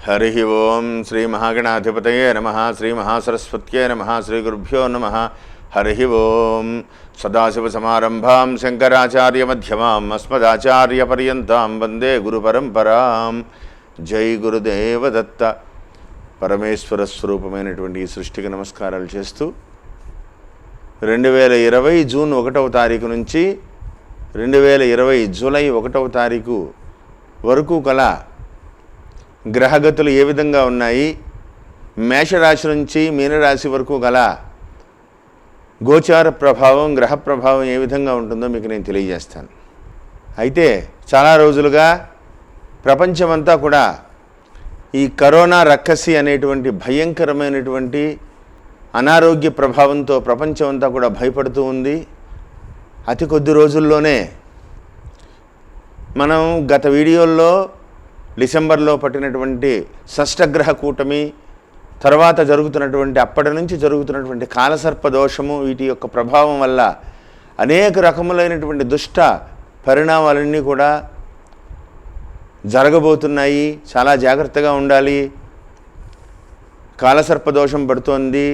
हरि ओं श्री महागणाधिपतये नमः श्री महासरस्वत्यै नमः श्री गुरुभ्यो नमः हरि ओं सदाशिवसमारम्भां शंकराचार्यमध्यमाम् अस्मदाचार्यपर्यन्तां वन्दे गुरुपरम्परां जय गुरुदेवदत्त పరమేశ్వర స్వరూపమైనటువంటి ఈ సృష్టికి నమస్కారాలు చేస్తూ 2020 జూన్ 1వ తారీఖు నుంచి 2020 జూలై 1వ తారీఖు వరకు గల గ్రహగతులు ఏ విధంగా ఉన్నాయి, మేషరాశి నుంచి మీనరాశి వరకు గల గోచార ప్రభావం, గ్రహ ప్రభావం ఏ విధంగా ఉంటుందో మీకు నేను తెలియజేస్తాను. అయితే చాలా రోజులుగా ప్రపంచమంతా కూడా ఈ కరోనా రక్కసి అనేటువంటి భయంకరమైనటువంటి అనారోగ్య ప్రభావంతో ప్రపంచం అంతా కూడా భయపడుతూ ఉంది. అతి కొద్ది రోజుల్లోనే మనం గత వీడియోల్లో డిసెంబర్లో పట్టినటువంటి షష్టగ్రహ కూటమి తర్వాత జరుగుతున్నటువంటి అప్పటి నుంచి జరుగుతున్నటువంటి కాలసర్ప దోషము, వీటి యొక్క ప్రభావం వల్ల అనేక రకములైనటువంటి దుష్ట పరిణామాలన్నీ కూడా జరగబోతున్నాయి. చాలా జాగ్రత్తగా ఉండాలి. కాలసర్ప దోషం పడుతోంది.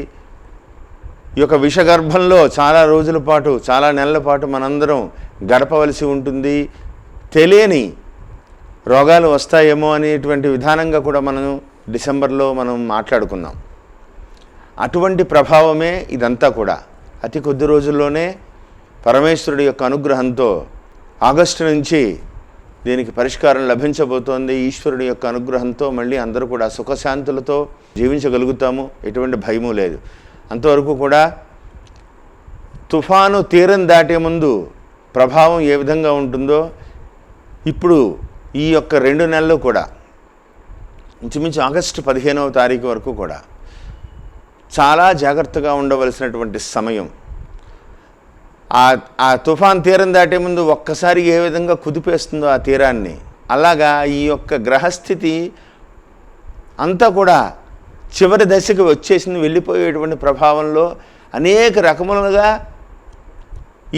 ఈ యొక్క విషగర్భంలో చాలా రోజుల పాటు, చాలా నెలల పాటు మనందరం గడపవలసి ఉంటుంది. తెలియని రోగాలు వస్తాయేమో అనేటువంటి విధానంగా కూడా మనం డిసెంబర్లో మనం మాట్లాడుకున్నాం. అటువంటి ప్రభావమే ఇదంతా కూడా. అతి కొద్ది రోజుల్లోనే పరమేశ్వరుడి యొక్క అనుగ్రహంతో ఆగస్టు నుంచి దీనికి పరిష్కారం లభించబోతోంది. ఈశ్వరుడి యొక్క అనుగ్రహంతో మళ్ళీ అందరూ కూడా సుఖశాంతులతో జీవించగలుగుతాము. ఎటువంటి భయము లేదు. అంతవరకు కూడా తుఫాను తీరం దాటే ముందు ప్రభావం ఏ విధంగా ఉంటుందో ఇప్పుడు ఈ యొక్క 2 నెలలు కూడా ఇంచుమించు ఆగస్టు 15వ తారీఖు వరకు కూడా చాలా జాగ్రత్తగా ఉండవలసినటువంటి సమయం. ఆ తుఫాన్ తీరం దాటే ముందు ఒక్కసారి ఏ విధంగా కుదిపేస్తుందో ఆ తీరాన్ని, అలాగా ఈ యొక్క గ్రహస్థితి అంతా కూడా చివరి దశకు వచ్చేసింది. వెళ్ళిపోయేటువంటి ప్రభావంలో అనేక రకములుగా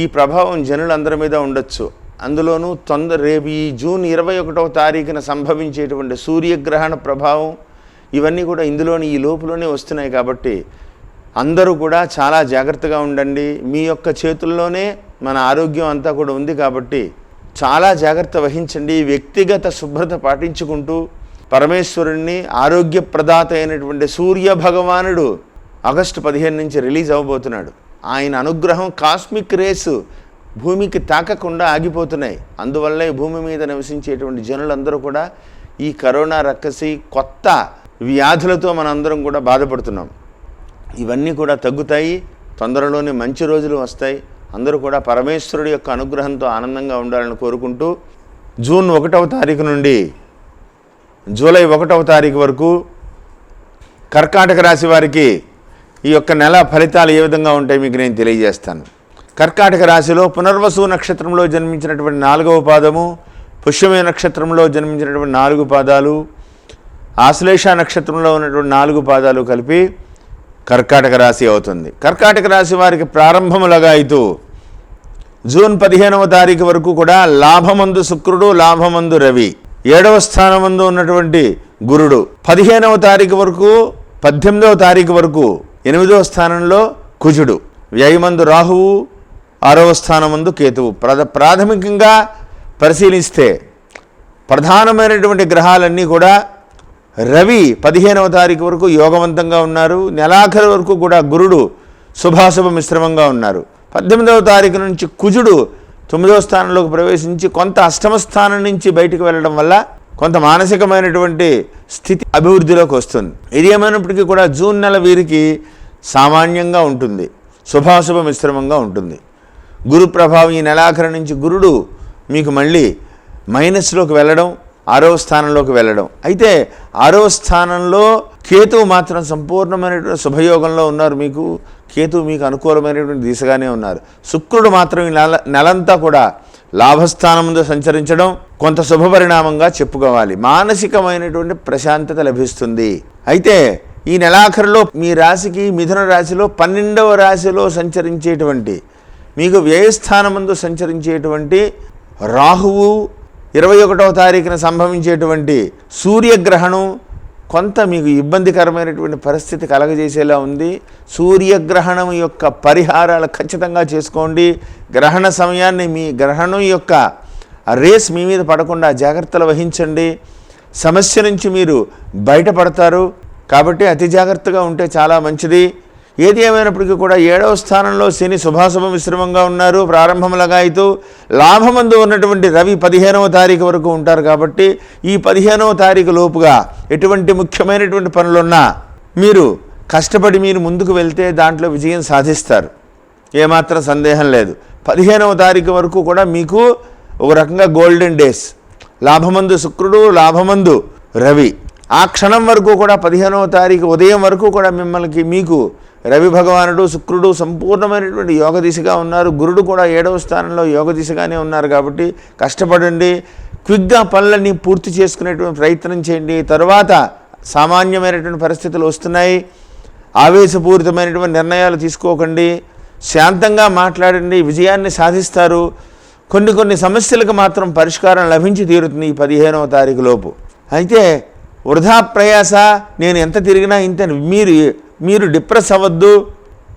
ఈ ప్రభావం జనులందరి మీద ఉండొచ్చు. అందులోనూ రేపు ఈ జూన్ 21వ తారీఖున సంభవించేటువంటి సూర్యగ్రహణ ప్రభావం ఇవన్నీ కూడా ఇందులోని ఈ లోపులోనే వస్తున్నాయి. కాబట్టి అందరూ కూడా చాలా జాగ్రత్తగా ఉండండి. మీ యొక్క చేతుల్లోనే మన ఆరోగ్యం అంతా కూడా ఉంది కాబట్టి చాలా జాగ్రత్త వహించండి. వ్యక్తిగత శుభ్రత పాటించుకుంటూ పరమేశ్వరుణ్ణి, ఆరోగ్య ప్రదాత అయినటువంటి సూర్య భగవానుడు ఆగస్టు 15 నుంచి రిలీజ్ అవ్వబోతున్నాడు. ఆయన అనుగ్రహం, కాస్మిక్ రేసు భూమికి తాకకుండా ఆగిపోతున్నాయి. అందువల్లే భూమి మీద నివసించేటువంటి జనులందరూ కూడా ఈ కరోనా రక్కసి కొత్త వ్యాధులతో మనందరం కూడా బాధపడుతున్నాం. ఇవన్నీ కూడా తగ్గుతాయి. తొందరలోనే మంచి రోజులు వస్తాయి. అందరూ కూడా పరమేశ్వరుడి యొక్క అనుగ్రహంతో ఆనందంగా ఉండాలని కోరుకుంటూ జూన్ 1వ తారీఖు నుండి జూలై 1వ తారీఖు వరకు కర్కాటక రాశి వారికి ఈ యొక్క నెల ఫలితాలు ఏ విధంగా ఉంటాయి మీకు నేను తెలియజేస్తాను. కర్కాటక రాశిలో పునర్వసు నక్షత్రంలో జన్మించినటువంటి 4వ పాదము, పుష్యమే నక్షత్రంలో జన్మించినటువంటి 4 పాదాలు, ఆశ్లేష నక్షత్రంలో ఉన్నటువంటి 4 పాదాలు కలిపి కర్కాటక రాశి అవుతుంది. కర్కాటక రాశి వారికి ప్రారంభములుగా అయితే జూన్ 15వ తారీఖు వరకు కూడా లాభమందు శుక్రుడు, లాభమందు రవి, 7వ స్థానమందు ఉన్నటువంటి గురుడు, 15వ తారీఖు వరకు 18వ తారీఖు వరకు 8వ స్థానంలో కుజుడు, వ్యయమందు రాహువు, 6వ స్థానమందు కేతువు. ప్రాథమికంగా పరిశీలిస్తే ప్రధానమైనటువంటి గ్రహాలన్నీ కూడా రవి 15వ తారీఖు వరకు యోగవంతంగా ఉన్నారు. నెలాఖరు వరకు కూడా గురుడు శుభాశుభ మిశ్రమంగా ఉన్నారు. 18వ తారీఖు నుంచి కుజుడు 9వ స్థానంలోకి ప్రవేశించి కొంత అష్టమ స్థానం నుంచి బయటకు వెళ్ళడం వల్ల కొంత మానసికమైనటువంటి స్థితి అభివృద్ధిలోకి వస్తుంది. ఇది ఏమైనప్పటికీ కూడా జూన్ నెల వీరికి సామాన్యంగా ఉంటుంది, శుభాశుభ మిశ్రమంగా ఉంటుంది. గురు ప్రభావం ఈ నెలాఖరు నుంచి గురుడు మీకు మళ్ళీ మైనస్లోకి వెళ్ళడం, 6వ స్థానంలోకి వెళ్ళడం. అయితే 6వ స్థానంలో కేతువు మాత్రం సంపూర్ణమైనటువంటి శుభయోగంలో ఉన్నారు. కేతువు మీకు అనుకూలమైనటువంటి దిశగానే ఉన్నారు. శుక్రుడు మాత్రం ఈ నెలంతా కూడా లాభస్థానంలో సంచరించడం కొంత శుభపరిణామంగా చెప్పుకోవాలి. మానసికమైనటువంటి ప్రశాంతత లభిస్తుంది. అయితే ఈ నెలాఖరులో మీ రాశికి మిథున రాశిలో 12వ రాశిలో సంచరించేటువంటి, మీకు వ్యయస్థానమందు సంచరించేటువంటి రాహువు 21వ తారీఖున సంభవించేటువంటి సూర్యగ్రహణం కొంత మీకు ఇబ్బందికరమైనటువంటి పరిస్థితి కలగజేసేలా ఉంది. సూర్యగ్రహణం యొక్క పరిహారాలు ఖచ్చితంగా చేసుకోండి. గ్రహణ సమయాన్ని మీ గ్రహణం యొక్క రేస్ మీ మీద పడకుండా జాగ్రత్తలు వహించండి. సమస్య నుంచి మీరు బయటపడతారు. కాబట్టి అతి జాగ్రత్తగా ఉంటే చాలా మంచిది. ఏది ఏమైనప్పటికీ కూడా 7వ స్థానంలో శని శుభాశుభ మిశ్రమంగా ఉన్నారు. ప్రారంభములగాయితూ లాభమందు ఉన్నటువంటి రవి 15వ తారీఖు వరకు ఉంటారు. కాబట్టి ఈ 15వ తారీఖు లోపుగా ఎటువంటి ముఖ్యమైనటువంటి పనులున్నా మీరు కష్టపడి మీరు ముందుకు వెళ్తే దాంట్లో విజయం సాధిస్తారు. ఏమాత్రం సందేహం లేదు. 15వ తారీఖు వరకు కూడా మీకు ఒక రకంగా గోల్డెన్ డేస్. లాభమందు శుక్రుడు, లాభమందు రవి. ఆ క్షణం వరకు కూడా 15వ తారీఖు ఉదయం వరకు కూడా మీకు రవి భగవానుడు, శుక్రుడు సంపూర్ణమైనటువంటి యోగ దిశగా ఉన్నారు. గురుడు కూడా 7వ స్థానంలో యోగ దిశగానే ఉన్నారు. కాబట్టి కష్టపడండి. క్విక్గా పనులన్నీ పూర్తి చేసుకునేటువంటి ప్రయత్నం చేయండి. తర్వాత సామాన్యమైనటువంటి పరిస్థితులు వస్తున్నాయి. ఆవేశపూరితమైనటువంటి నిర్ణయాలు తీసుకోకండి. శాంతంగా మాట్లాడండి. విజయాన్ని సాధిస్తారు. కొన్ని సమస్యలకు మాత్రం పరిష్కారం లభించి తీరుతుంది ఈ 15వ తారీఖు లోపు. అయితే వృధా ప్రయాస, నేను ఎంత తిరిగినా ఇంత, మీరు డిప్రెస్ అవ్వద్దు.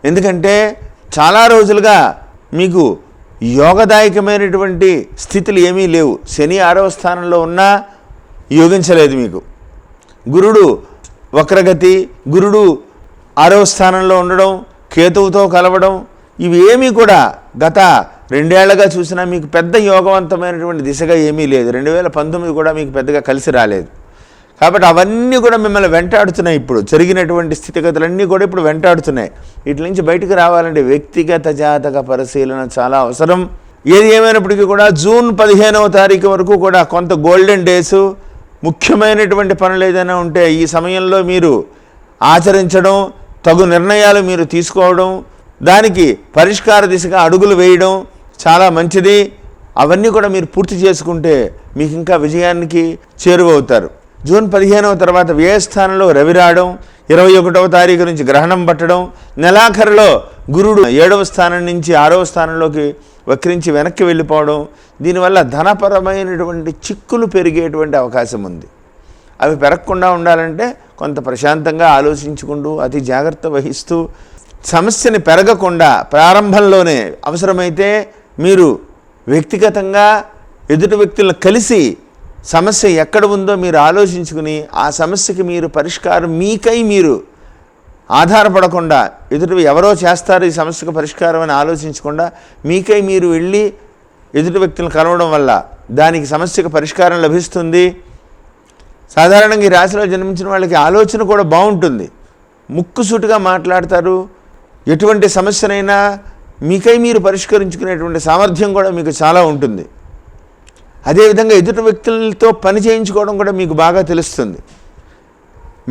ఎందుకంటే చాలా రోజులుగా మీకు యోగదాయకమైనటువంటి స్థితులు ఏమీ లేవు. శని 6వ స్థానంలో ఉన్నా యోగించలేదు మీకు. గురుడు వక్రగతి, గురుడు 6వ స్థానంలో ఉండడం, కేతువుతో కలవడం, ఇవి ఏమీ కూడా గత 2 ఏళ్లుగా చూసినా మీకు పెద్ద యోగవంతమైనటువంటి దిశగా ఏమీ లేదు. 2019 కూడా మీకు పెద్దగా కలిసి రాలేదు. కాబట్టి అవన్నీ కూడా మిమ్మల్ని వెంటాడుతున్నాయి. ఇప్పుడు జరిగినటువంటి స్థితిగతులన్నీ కూడా ఇప్పుడు వెంటాడుతున్నాయి. వీటి నుంచి బయటకు రావాలంటే వ్యక్తిగత జాతక పరిశీలన చాలా అవసరం. ఏది ఏమైనప్పటికీ కూడా జూన్ 15వ తారీఖు వరకు కూడా కొంత గోల్డెన్ డేసు. ముఖ్యమైనటువంటి పనులు ఏదైనా ఉంటే ఈ సమయంలో మీరు ఆచరించడం, తగు నిర్ణయాలు మీరు తీసుకోవడం, దానికి పరిష్కార దిశగా అడుగులు వేయడం చాలా మంచిది. అవన్నీ కూడా మీరు పూర్తి చేసుకుంటే మీకు ఇంకా విజయానికి చేరువవుతారు. జూన్ 15వ తర్వాత వ్యయస్థానంలో రవి రావడం, 21వ తారీఖు నుంచి గ్రహణం పట్టడం, నెలాఖరులో గురుడు 7వ స్థానం నుంచి 6వ స్థానంలోకి వక్రించి వెనక్కి వెళ్ళిపోవడం, దీనివల్ల ధనపరమైనటువంటి చిక్కులు పెరిగేటువంటి అవకాశం ఉంది. అవి పెరగకుండా ఉండాలంటే కొంత ప్రశాంతంగా ఆలోచించుకుంటూ అతి జాగ్రత్త వహిస్తూ సమస్యని పెరగకుండా ప్రారంభంలోనే అవసరమైతే మీరు వ్యక్తిగతంగా ఎదుటి వ్యక్తులను కలిసి సమస్య ఎక్కడ ఉందో మీరు ఆలోచించుకుని ఆ సమస్యకి మీరు పరిష్కారం మీకై మీరు ఆధారపడకుండా ఎదుటి ఎవరో చేస్తారు ఈ సమస్యకు పరిష్కారం అని ఆలోచించకుండా మీకై మీరు వెళ్ళి ఎదుటి వ్యక్తులను కలవడం వల్ల దానికి సమస్యకు పరిష్కారం లభిస్తుంది. సాధారణంగా ఈ రాశిలో జన్మించిన వాళ్ళకి ఆలోచన కూడా బాగుంటుంది. ముక్కుసూటిగా మాట్లాడతారు. ఎటువంటి సమస్యనైనా మీకై మీరు పరిష్కరించుకునేటువంటి సామర్థ్యం కూడా మీకు చాలా ఉంటుంది. అదేవిధంగా ఎదుటి వ్యక్తులతో పని చేయించుకోవడం కూడా మీకు బాగా తెలుస్తుంది.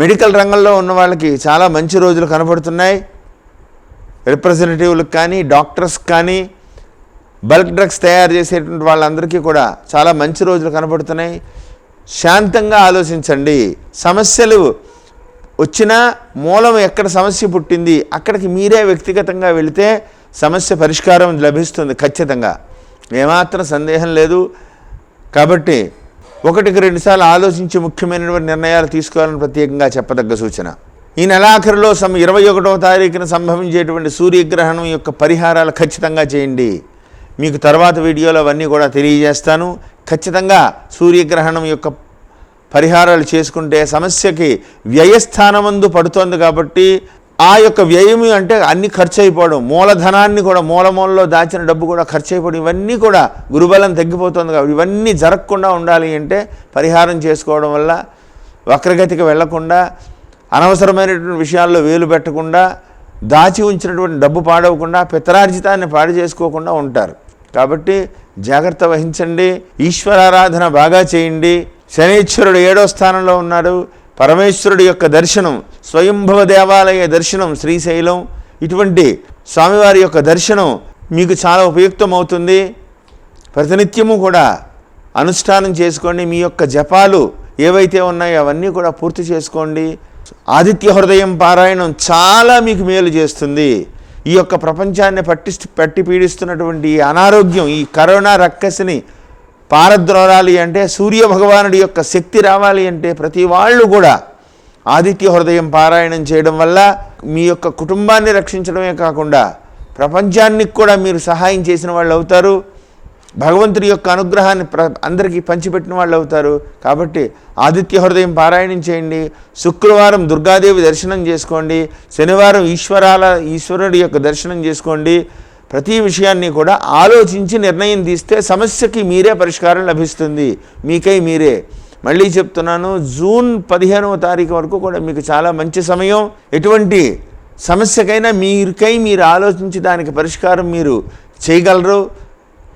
మెడికల్ రంగంలో ఉన్న వాళ్ళకి చాలా మంచి రోజులు కనబడుతున్నాయి. రిప్రజెంటేటివ్లకు కానీ, డాక్టర్స్ కానీ, బల్క్ డ్రగ్స్ తయారు చేసేటువంటి వాళ్ళందరికీ కూడా చాలా మంచి రోజులు కనబడుతున్నాయి. శాంతంగా ఆలోచించండి. సమస్యలు వచ్చినా మూలం ఎక్కడ సమస్య పుట్టింది అక్కడికి మీరే వ్యక్తిగతంగా వెళితే సమస్య పరిష్కారం లభిస్తుంది ఖచ్చితంగా, ఏమాత్రం సందేహం లేదు. కాబట్టి 1-2 సార్లు ఆలోచించి ముఖ్యమైనటువంటి నిర్ణయాలు తీసుకోవాలని ప్రత్యేకంగా చెప్పదగ్గ సూచన. ఈ నెలాఖరులో 21వ తారీఖున సంభవించేటువంటి సూర్యగ్రహణం యొక్క పరిహారాలు ఖచ్చితంగా చేయండి. మీకు తర్వాత వీడియోలో అవన్నీ కూడా తెలియజేస్తాను. ఖచ్చితంగా సూర్యగ్రహణం యొక్క పరిహారాలు చేసుకుంటే సమస్యకి వ్యయస్థానమందు పడుతోంది. కాబట్టి ఆ యొక్క వ్యయము అంటే అన్ని ఖర్చు అయిపోవడం, మూలధనాన్ని కూడా మూలలో దాచిన డబ్బు కూడా ఖర్చు అయిపోవడం, ఇవన్నీ కూడా గురుబలం తగ్గిపోతుంది. కాబట్టి ఇవన్నీ జరగకుండా ఉండాలి అంటే పరిహారం చేసుకోవడం వల్ల వక్రగతికి వెళ్లకుండా, అనవసరమైనటువంటి విషయాల్లో వేలు పెట్టకుండా, దాచి ఉంచినటువంటి డబ్బు పాడవకుండా, పితరార్జితాన్ని పాడు చేసుకోకుండా ఉంటారు. కాబట్టి జాగ్రత్త వహించండి. ఈశ్వరారాధన బాగా చేయండి. శనీశ్వరుడు 7వ స్థానంలో ఉన్నాడు. పరమేశ్వరుడి యొక్క దర్శనం, స్వయంభవ దేవాలయ దర్శనం, శ్రీశైలం, ఇటువంటి స్వామివారి యొక్క దర్శనం మీకు చాలా ఉపయుక్తమవుతుంది. ప్రతినిత్యము కూడా అనుష్ఠానం చేసుకోండి. మీ యొక్క జపాలు ఏవైతే ఉన్నాయో అవన్నీ కూడా పూర్తి చేసుకోండి. ఆదిత్య హృదయం పారాయణం చాలా మీకు మేలు చేస్తుంది. ఈ యొక్క ప్రపంచాన్ని పట్టి పీడిస్తున్నటువంటి ఈ అనారోగ్యం, ఈ కరోనా రక్కసిని పారద్రోలాలి అంటే, సూర్య భగవానుడి యొక్క శక్తి రావాలి అంటే ప్రతి వాళ్ళు కూడా ఆదిత్య హృదయం పారాయణం చేయడం వల్ల మీ యొక్క కుటుంబాన్ని రక్షించడమే కాకుండా ప్రపంచానికి కూడా మీరు సహాయం చేసిన వాళ్ళు అవుతారు. భగవంతుడి యొక్క అనుగ్రహాన్ని అందరికీ పంచిపెట్టిన వాళ్ళు అవుతారు. కాబట్టి ఆదిత్య హృదయం పారాయణం చేయండి. శుక్రవారం దుర్గాదేవి దర్శనం చేసుకోండి. శనివారం ఈశ్వరుడి యొక్క దర్శనం చేసుకోండి. ప్రతి విషయాన్ని కూడా ఆలోచించి నిర్ణయం తీస్తే సమస్యకి మీరే పరిష్కారం లభిస్తుంది, మీకై మీరే. మళ్ళీ చెప్తున్నాను, జూన్ 15వ తారీఖు వరకు కూడా మీకు చాలా మంచి సమయం. ఎటువంటి సమస్యకైనా మీరు ఆలోచించి దానికి పరిష్కారం మీరు చేయగలరు.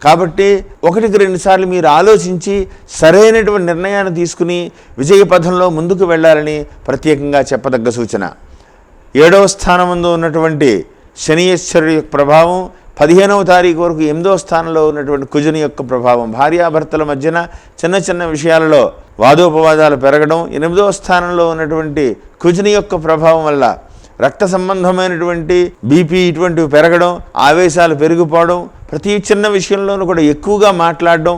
కాబట్టి 1-2 సార్లు మీరు ఆలోచించి సరైనటువంటి నిర్ణయాన్ని తీసుకుని విజయపథంలో ముందుకు వెళ్ళాలని ప్రత్యేకంగా చెప్పదగ్గ సూచన. 7వ స్థానమందు ఉన్నటువంటి శనీశ్వరుడి యొక్క ప్రభావం, 15వ తారీఖు వరకు 8వ స్థానంలో ఉన్నటువంటి కుజుని యొక్క ప్రభావం, భార్యాభర్తల మధ్యన చిన్న చిన్న విషయాలలో వాదోపవాదాలు పెరగడం, 8వ స్థానంలో ఉన్నటువంటి కుజుని యొక్క ప్రభావం వల్ల రక్త సంబంధమైనటువంటి బీపీ ఇటువంటివి పెరగడం, ఆవేశాలు పెరిగిపోవడం, ప్రతి చిన్న విషయంలోనూ కూడా ఎక్కువగా మాట్లాడడం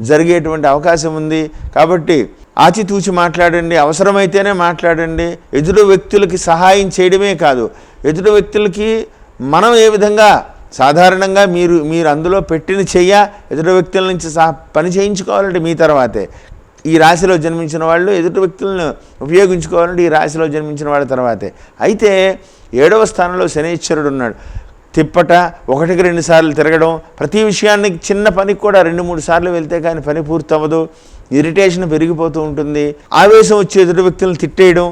జరిగేటువంటి అవకాశం ఉంది. కాబట్టి ఆచితూచి మాట్లాడండి, అవసరమైతేనే మాట్లాడండి. ఎదుటి వ్యక్తులకి సహాయం చేయడమే కాదు, ఎదుటి వ్యక్తులకి మనం ఏ విధంగా సాధారణంగా మీరు అందులో పెట్టిన ఎదుటి వ్యక్తుల నుంచి పని చేయించుకోవాలంటే మీ తర్వాతే. ఈ రాశిలో జన్మించిన వాళ్ళు ఎదుటి వ్యక్తులను ఉపయోగించుకోవాలంటే ఈ రాశిలో జన్మించిన వాళ్ళ తర్వాతే. అయితే 7వ స్థానంలో శనీశ్వరుడు ఉన్నాడు. తిప్పట, 1-2 సార్లు తిరగడం, ప్రతి విషయానికి చిన్న పనికి కూడా 2-3 సార్లు వెళ్తే కానీ పని పూర్తవ్వదు. ఇరిటేషన్ పెరిగిపోతూ ఉంటుంది. ఆవేశం వచ్చి ఎదుటి వ్యక్తులను తిట్టేయడం,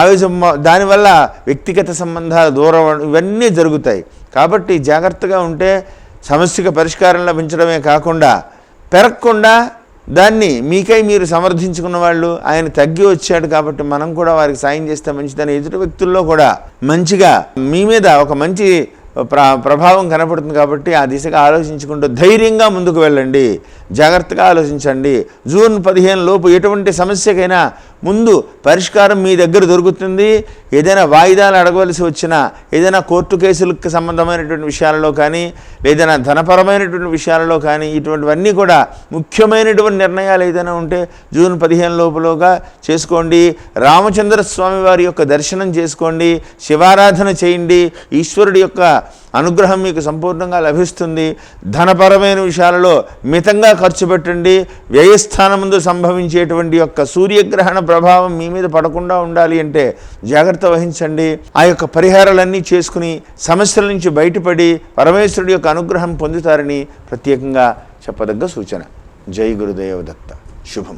ఆవేశం దానివల్ల వ్యక్తిగత సంబంధాలు దూరం, ఇవన్నీ జరుగుతాయి. కాబట్టి జాగ్రత్తగా ఉంటే సమస్యకు పరిష్కారం లభించడమే కాకుండా పెరగకుండా దాన్ని మీకై మీరు సమర్థించుకున్న వాళ్ళు, ఆయన తగ్గి వచ్చాడు కాబట్టి మనం కూడా వారికి సాయం చేస్తే మంచిదని ఎదుటి వ్యక్తుల్లో కూడా మంచిగా మీ మీద ఒక మంచి ప్రభావం కనపడుతుంది. కాబట్టి ఆ దిశగా ఆలోచించుకుంటూ ధైర్యంగా ముందుకు వెళ్ళండి, జాగ్రత్తగా ఆలోచించండి. జూన్ 15 లోపు ఎటువంటి సమస్యకైనా ముందు పరిష్కారం మీ దగ్గర దొరుకుతుంది. ఏదైనా వాయిదాలు అడగవలసి వచ్చినా, ఏదైనా కోర్టు కేసులకు సంబంధమైనటువంటి విషయాలలో కానీ, ఏదైనా ధనపరమైనటువంటి విషయాలలో కానీ, ఇటువంటివన్నీ కూడా ముఖ్యమైనటువంటి నిర్ణయాలు ఏదైనా ఉంటే జూన్ 15 లోపులోగా చేసుకోండి. రామచంద్ర స్వామి వారి యొక్క దర్శనం చేసుకోండి, శివారాధన చేయండి. ఈశ్వరుడి యొక్క అనుగ్రహం మీకు సంపూర్ణంగా లభిస్తుంది. ధనపరమైన విషయాలలో మితంగా ఖర్చు పెట్టండి. వ్యయస్థానముందు సంభవించేటువంటి యొక్క సూర్యగ్రహణ ప్రభావం మీ మీద పడకుండా ఉండాలి అంటే జాగ్రత్త వహించండి. ఆ యొక్క పరిహారాలన్నీ చేసుకుని సమస్యల నుంచి బయటపడి పరమేశ్వరుడి యొక్క అనుగ్రహం పొందుతారని ప్రత్యేకంగా చెప్పదగ్గ సూచన. జై గురుదేవ దత్త. శుభం.